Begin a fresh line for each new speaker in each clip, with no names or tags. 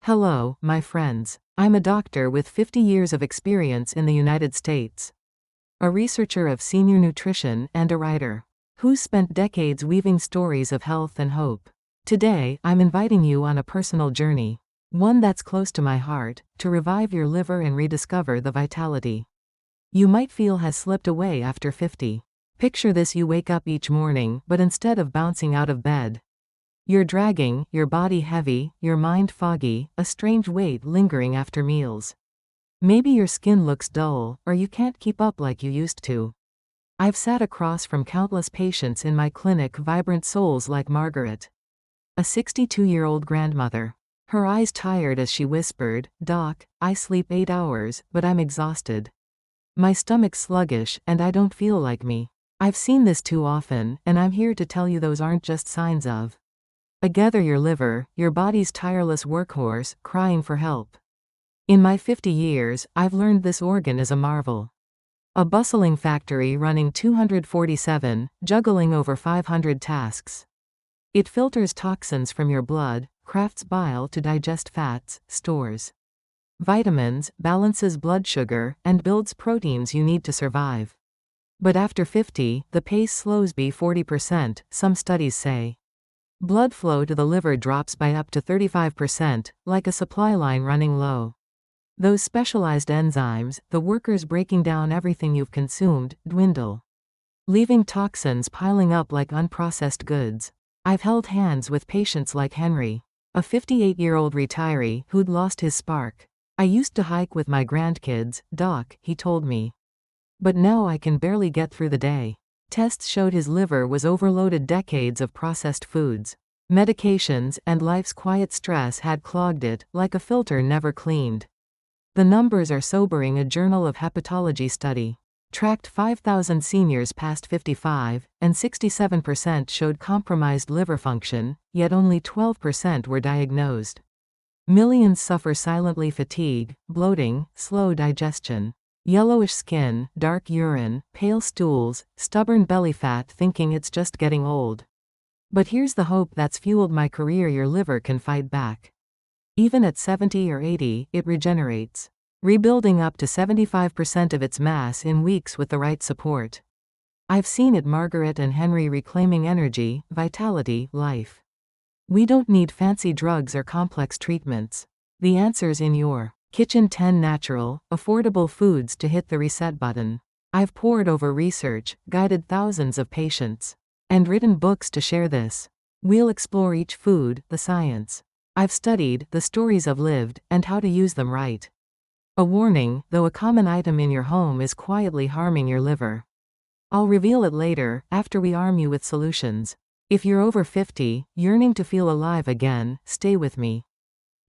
Hello, my friends. I'm a doctor with 50 years of experience in the United States. A researcher of senior nutrition and a writer who's spent decades weaving stories of health and hope. Today, I'm inviting you on a personal journey, one that's close to my heart, to revive your liver and rediscover the vitality you might feel has slipped away after 50. Picture this: you wake up each morning, but instead of bouncing out of bed, you're dragging, your body heavy, your mind foggy, a strange weight lingering after meals. Maybe your skin looks dull, or you can't keep up like you used to. I've sat across from countless patients in my clinic, vibrant souls like Margaret, a 62-year-old grandmother. Her eyes tired as she whispered, "Doc, I sleep 8 hours, but I'm exhausted. My stomach's sluggish, and I don't feel like me." I've seen this too often, and I'm here to tell you those aren't just signs of gather your liver, your body's tireless workhorse, crying for help. In my 50 years, I've learned this organ is a marvel. A bustling factory running 247, juggling over 500 tasks. It filters toxins from your blood, crafts bile to digest fats, stores vitamins, balances blood sugar, and builds proteins you need to survive. But after 50, the pace slows by 40%, some studies say. Blood flow to the liver drops by up to 35%, like a supply line running low. Those specialized enzymes, the workers breaking down everything you've consumed, dwindle, leaving toxins piling up like unprocessed goods. I've held hands with patients like Henry, a 58-year-old retiree who'd lost his spark. "I used to hike with my grandkids, Doc," he told me. "But now I can barely get through the day." Tests showed his liver was overloaded. Decades of processed foods, medications, and life's quiet stress had clogged it, like a filter never cleaned. The numbers are sobering. A Journal of Hepatology study tracked 5,000 seniors past 55, and 67% showed compromised liver function, yet only 12% were diagnosed. Millions suffer silently: fatigue, bloating, slow digestion, yellowish skin, dark urine, pale stools, stubborn belly fat, thinking it's just getting old. But here's the hope that's fueled my career: your liver can fight back. Even at 70 or 80, it regenerates, rebuilding up to 75% of its mass in weeks with the right support. I've seen it: Margaret and Henry reclaiming energy, vitality, life. We don't need fancy drugs or complex treatments. The answer's in your kitchen. 10 natural, affordable foods to hit the reset button. I've pored over research, guided thousands of patients, and written books to share this. We'll explore each food, the science I've studied, the stories I've lived, and how to use them right. A warning: though a common item in your home is quietly harming your liver, I'll reveal it later, after we arm you with solutions. If you're over 50, yearning to feel alive again, stay with me.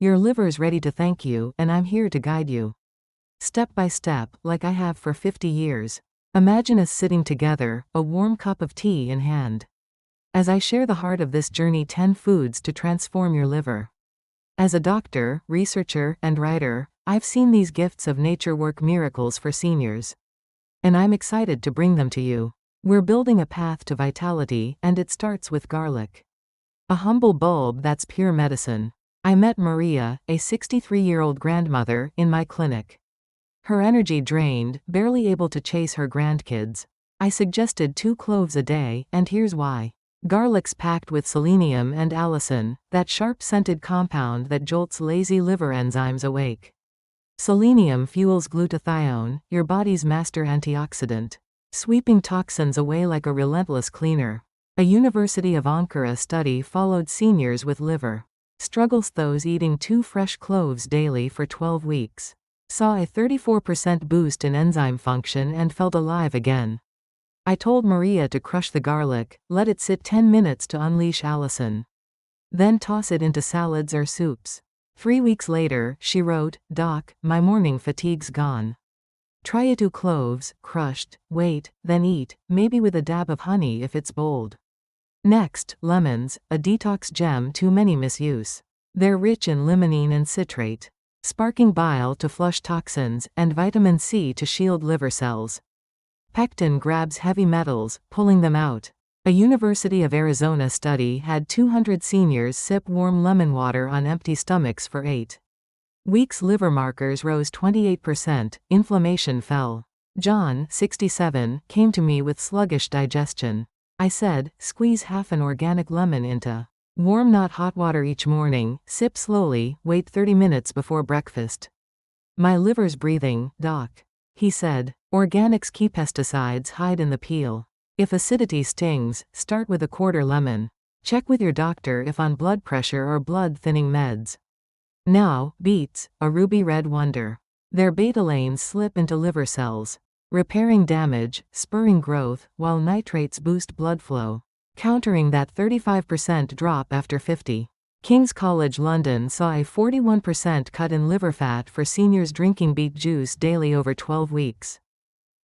Your liver's ready to thank you, and I'm here to guide you step by step, like I have for 50 years. Imagine us sitting together, a warm cup of tea in hand, as I share the heart of this journey: 10 foods to transform your liver. As a doctor, researcher, and writer, I've seen these gifts of nature work miracles for seniors, and I'm excited to bring them to you. We're building a path to vitality, and it starts with garlic, a humble bulb that's pure medicine. I met Maria, a 63-year-old grandmother, in my clinic. Her energy drained, barely able to chase her grandkids. I suggested 2 cloves a day, and here's why. Garlic's packed with selenium and allicin, that sharp-scented compound that jolts lazy liver enzymes awake. Selenium fuels glutathione, your body's master antioxidant, sweeping toxins away like a relentless cleaner. A University of Ankara study followed seniors with liver struggles. Those eating 2 fresh cloves daily for 12 weeks saw a 34% boost in enzyme function and felt alive again. I told Maria to crush the garlic, let it sit 10 minutes to unleash allicin, then toss it into salads or soups. 3 weeks later, she wrote, "Doc, my morning fatigue's gone. Try it: 2 cloves, crushed, wait, then eat, maybe with a dab of honey if it's bold." Next, lemons, a detox gem too many misuse. They're rich in limonene and citrate, sparking bile to flush toxins, and vitamin C to shield liver cells. Pectin grabs heavy metals, pulling them out. A University of Arizona study had 200 seniors sip warm lemon water on empty stomachs for 8 Weeks liver markers rose 28%, inflammation fell. John, 67, came to me with sluggish digestion. I said, squeeze half an organic lemon into warm not hot water each morning, sip slowly, wait 30 minutes before breakfast. My liver's breathing, doc. He said, organics keep pesticides hide in the peel. If acidity stings, start with a quarter lemon. Check with your doctor if on blood pressure or blood thinning meds. Now, beets, a ruby red wonder. Their betalains slip into liver cells, repairing damage, spurring growth, while nitrates boost blood flow, countering that 35% drop after 50. King's College London saw a 41% cut in liver fat for seniors drinking beet juice daily over 12 weeks.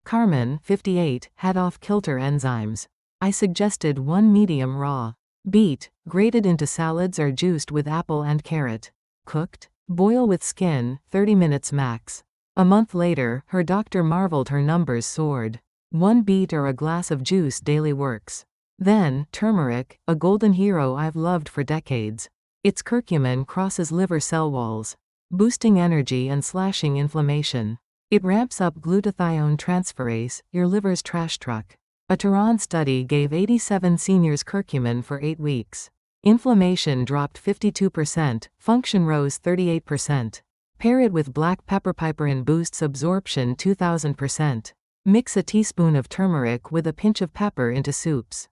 Carmen, 58, had off-kilter enzymes. I suggested one medium raw. Beet, grated into salads or juiced with apple and carrot. Cooked? Boil with skin, 30 minutes max. A month later, her doctor marveled her numbers soared. One beet or a glass of juice daily works. Then, turmeric, a golden hero I've loved for decades. Its curcumin crosses liver cell walls, boosting energy and slashing inflammation. It ramps up glutathione transferase, your liver's trash truck. A Tehran study gave 87 seniors curcumin for 8 weeks. Inflammation dropped 52%, function rose 38%. Pair it with black pepper. Piperin boosts absorption 2000%. Mix a teaspoon of turmeric with a pinch of pepper into soups,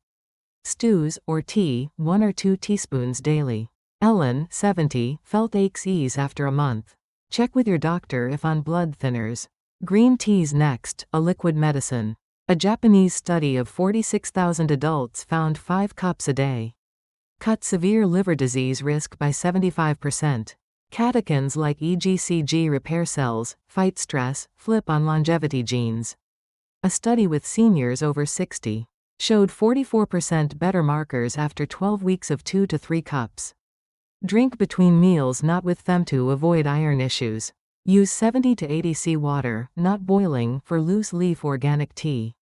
stews, or tea, 1 or 2 teaspoons daily. Ellen, 70, felt aches ease after a month. Check with your doctor if on blood thinners. Green tea's next, a liquid medicine. A Japanese study of 46,000 adults found 5 cups a day cut severe liver disease risk by 75%. Catechins like EGCG repair cells, fight stress, flip on longevity genes. A study with seniors over 60 showed 44% better markers after 12 weeks of 2 to 3 cups. Drink between meals, not with them, to avoid iron issues. Use 70 to 80 seawater, not boiling, for loose leaf organic tea.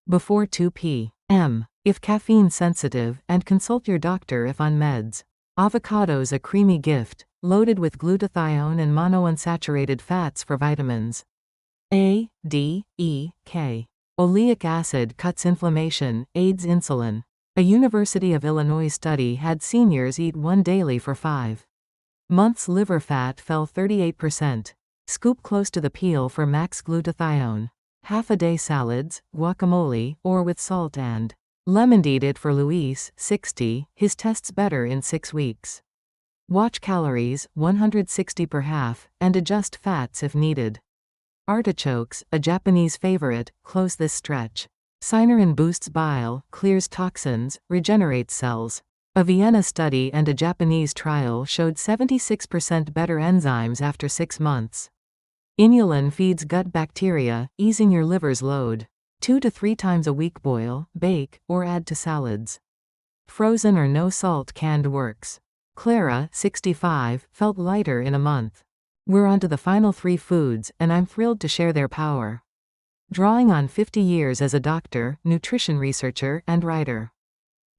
Before 2 p.m. if caffeine sensitive, and consult your doctor if on meds. Avocados, a creamy gift, loaded with glutathione and monounsaturated fats for vitamins A, D, E, K. Oleic acid cuts inflammation, aids insulin. A University of Illinois study had seniors eat 1 daily for 5 months. Liver fat fell 38%. Scoop close to the peel for max glutathione. Half a day salads, guacamole, or with salt and lemon. Eat it for Luis, 60, his tests better in 6 weeks. Watch calories, 160 per half, and adjust fats if needed. Artichokes, a Japanese favorite, close this stretch. Cynarin boosts bile, clears toxins, regenerates cells. A Vienna study and a Japanese trial showed 76% better enzymes after 6 months. Inulin feeds gut bacteria, easing your liver's load. 2 to 3 times a week. Boil, bake, or add to salads. Frozen or no salt canned works. Clara, 65, felt lighter in a month. We're on to the final 3 foods, and I'm thrilled to share their power. Drawing on 50 years as a doctor, nutrition researcher, and writer.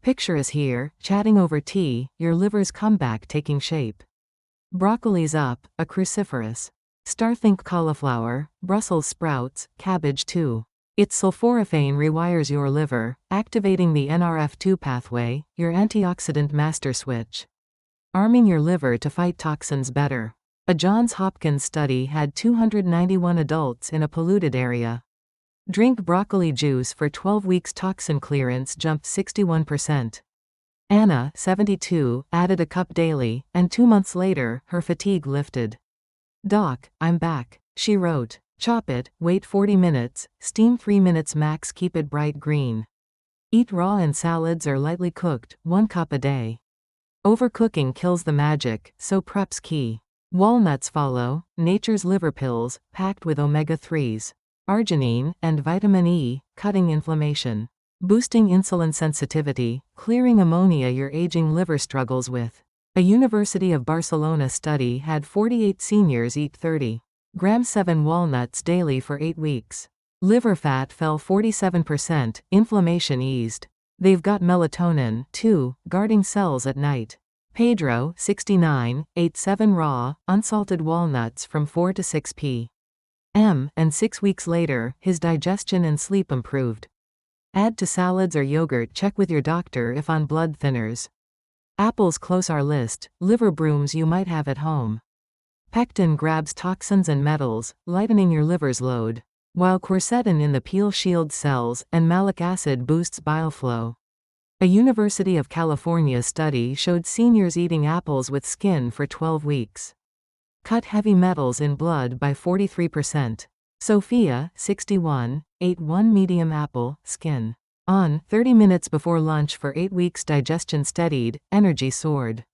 Picture us here, chatting over tea, your liver's comeback taking shape. Broccoli's up, a cruciferous star. Think cauliflower, Brussels sprouts, cabbage too. Its sulforaphane rewires your liver, activating the NRF2 pathway, your antioxidant master switch. Arming your liver to fight toxins better. A Johns Hopkins study had 291 adults in a polluted area drink broccoli juice for 12 weeks. Toxin clearance jumped 61%. Anna, 72, added a cup daily, and 2 months later, her fatigue lifted. Doc, I'm back, she wrote. Chop it, wait 40 minutes, steam 3 minutes max. Keep it bright green. Eat raw in salads or lightly cooked, 1 cup a day. Overcooking kills the magic, so prep's key. Walnuts follow, nature's liver pills, packed with omega-3s, arginine, and vitamin E, cutting inflammation, boosting insulin sensitivity, clearing ammonia your aging liver struggles with. A University of Barcelona study had 48 seniors eat 30 grams 7 walnuts daily for 8 weeks. Liver fat fell 47%, inflammation eased. They've got melatonin, too, guarding cells at night. Pedro, 69, ate 7 raw, unsalted walnuts from 4 to 6 p.m., and 6 weeks later, his digestion and sleep improved. Add to salads or yogurt. Check with your doctor if on blood thinners. Apples close our list, liver brooms you might have at home. Pectin grabs toxins and metals, lightening your liver's load, while quercetin in the peel shields cells and malic acid boosts bile flow. A University of California study showed seniors eating apples with skin for 12 weeks cut heavy metals in blood by 43%. Sophia, 61, ate 1 medium apple, skin on, 30 minutes before lunch for 8 weeks. Digestion steadied, energy soared.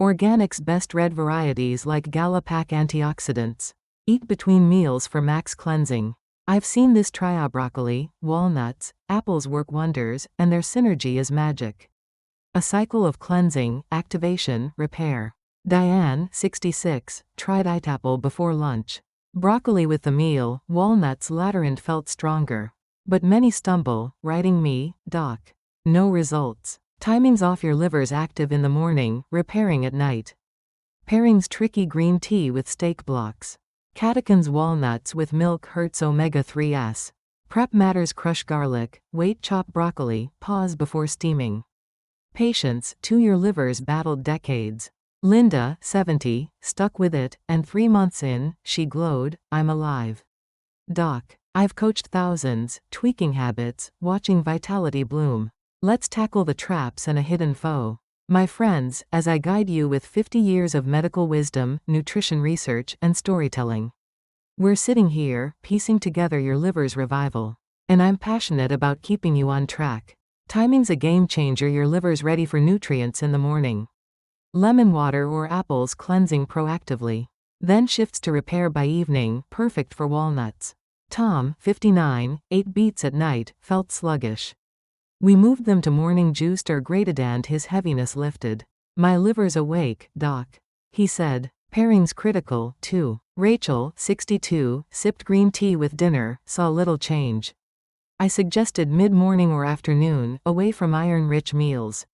Organics best red varieties like Gala pack antioxidants. Eat between meals for max cleansing. I've seen this. Try broccoli, walnuts, apples work wonders, and their synergy is magic. A cycle of cleansing, activation, repair. Diane, 66, tried apple before lunch. Broccoli with the meal, walnuts later and felt stronger. But many stumble, writing me, Doc. No results. Timing's off. Your liver's active in the morning, repairing at night. Pairings: tricky green tea with steak blocks. Catechins: walnuts with milk hurts omega-3s. Prep matters: crush garlic, wait, chop broccoli, pause before steaming. Patience: 2 your liver's battled decades. Linda, 70, stuck with it, and 3 months in, she glowed, I'm alive. Doc. I've coached thousands, tweaking habits, watching vitality bloom. Let's tackle the traps and a hidden foe. My friends, as I guide you with 50 years of medical wisdom, nutrition research, and storytelling. We're sitting here, piecing together your liver's revival. And I'm passionate about keeping you on track. Timing's a game changer. Your liver's ready for nutrients in the morning. Lemon water or apples cleansing proactively. Then shifts to repair by evening, perfect for walnuts. Tom, 59, ate beets at night, felt sluggish. We moved them to morning juiced or grated and his heaviness lifted. My liver's awake, Doc. He said. Pairings critical, too. Rachel, 62, sipped green tea with dinner, saw little change. I suggested mid-morning or afternoon, away from iron-rich meals.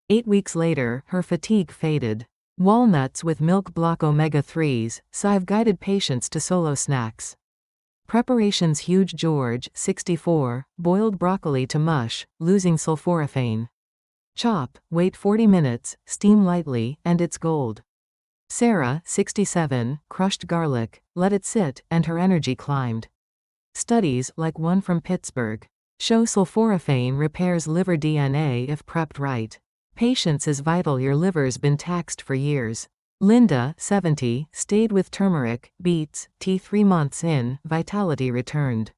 8 weeks later, her fatigue faded. Walnuts with milk block omega-3s, so I've guided patients to solo snacks. Preparations: huge George, 64, boiled broccoli to mush, losing sulforaphane. Chop, wait 40 minutes, steam lightly, and it's gold. Sarah, 67, crushed garlic, let it sit, and her energy climbed. Studies, like one from Pittsburgh, show sulforaphane repairs liver DNA if prepped right. Patience is vital. Your liver's been taxed for years. Linda, 70, stayed with turmeric, beets, tea. 3 months in, vitality returned.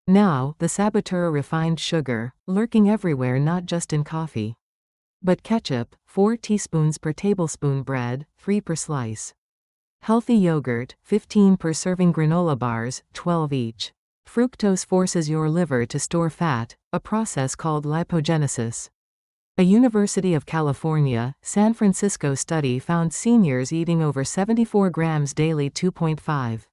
Now, the saboteur: refined sugar, lurking everywhere, not just in coffee. But ketchup, 4 teaspoons per tablespoon. Bread, 3 per slice. Healthy yogurt, 15 per serving. Granola bars, 12 each. Fructose forces your liver to store fat, a process called lipogenesis. A University of California, San Francisco study found seniors eating over 74 grams daily 2.5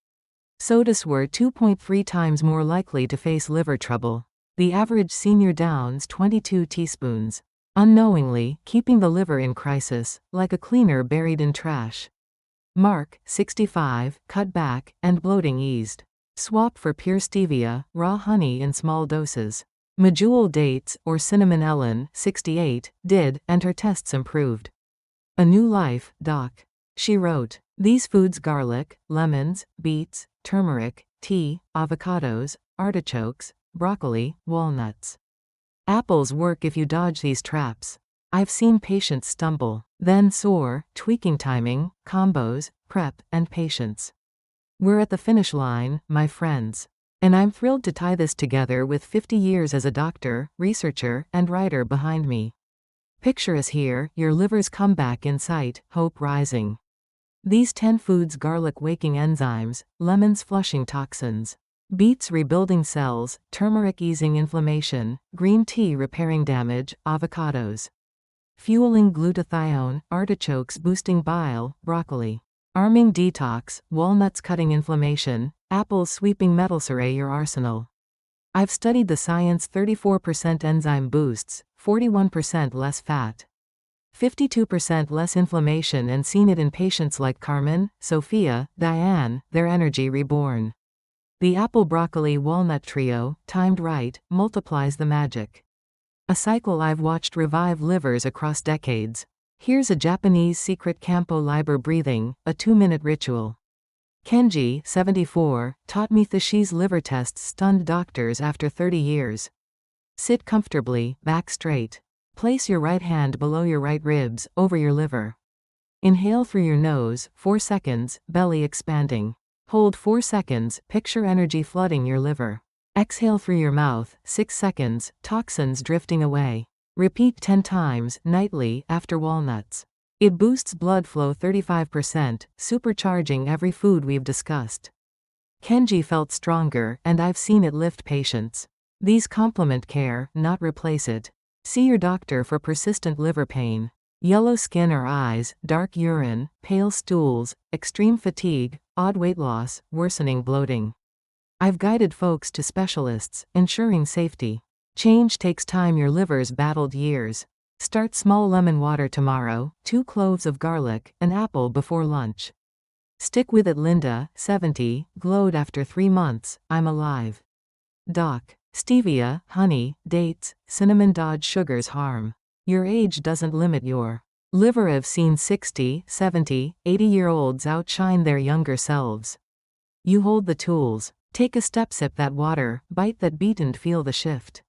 sodas were 2.3 times more likely to face liver trouble. The average senior downs 22 teaspoons. Unknowingly, keeping the liver in crisis, like a cleaner buried in trash. Mark, 65, cut back, and bloating eased. Swap for pure stevia, raw honey in small doses. Medjool dates, or cinnamon. Ellen, 68, did, and her tests improved. A new life, Doc. She wrote. These foods: garlic, lemons, beets, turmeric, tea, avocados, artichokes, broccoli, walnuts. Apples work if you dodge these traps. I've seen patients stumble, then soar, tweaking timing, combos, prep, and patience. We're at the finish line, my friends. And I'm thrilled to tie this together with 50 years as a doctor, researcher, and writer behind me. Picture us here, your liver's comeback in sight, hope rising. These 10 foods: garlic waking enzymes, lemons flushing toxins, beets rebuilding cells, turmeric easing inflammation, green tea repairing damage, avocados fueling glutathione, artichokes boosting bile, broccoli arming detox, walnuts cutting inflammation, apples sweeping metals. Array your arsenal. I've studied the science: 34% enzyme boosts, 41% less fat. 52% less inflammation, and seen it in patients like Carmen, Sophia, Diane, their energy reborn. The apple broccoli walnut trio, timed right, multiplies the magic. A cycle I've watched revive livers across decades. Here's a Japanese secret Campo Liber breathing, a 2-minute ritual. Kenji, 74, taught me Theshi's liver tests stunned doctors after 30 years. Sit comfortably, back straight. Place your right hand below your right ribs, over your liver. Inhale through your nose, 4 seconds, belly expanding. Hold 4 seconds, picture energy flooding your liver. Exhale through your mouth, 6 seconds, toxins drifting away. Repeat 10 times, nightly, after walnuts. It boosts blood flow 35%, supercharging every food we've discussed. Kenji felt stronger, and I've seen it lift patients. These complement care, not replace it. See your doctor for persistent liver pain. Yellow skin or eyes, dark urine, pale stools, extreme fatigue, odd weight loss, worsening bloating. I've guided folks to specialists, ensuring safety. Change takes time. Your liver's battled years. Start small. Lemon water tomorrow, 2 cloves of garlic, an apple before lunch. Stick with it. Linda, 70, glowed after 3 months. I'm alive. Doc. Stevia, honey, dates, cinnamon. Dodge sugars harm. Your age doesn't limit your liver. I've seen 60, 70, 80-year-olds outshine their younger selves. You hold the tools. Take a step. Sip that water, bite that beet, and feel the shift.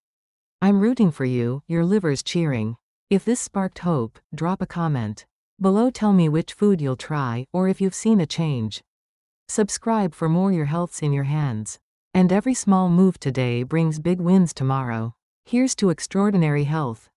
I'm rooting for you. Your liver's cheering. If this sparked hope, drop a comment below. Tell me which food you'll try, or if you've seen a change. Subscribe for more. Your health's in your hands. And every small move today brings big wins tomorrow. Here's to extraordinary health.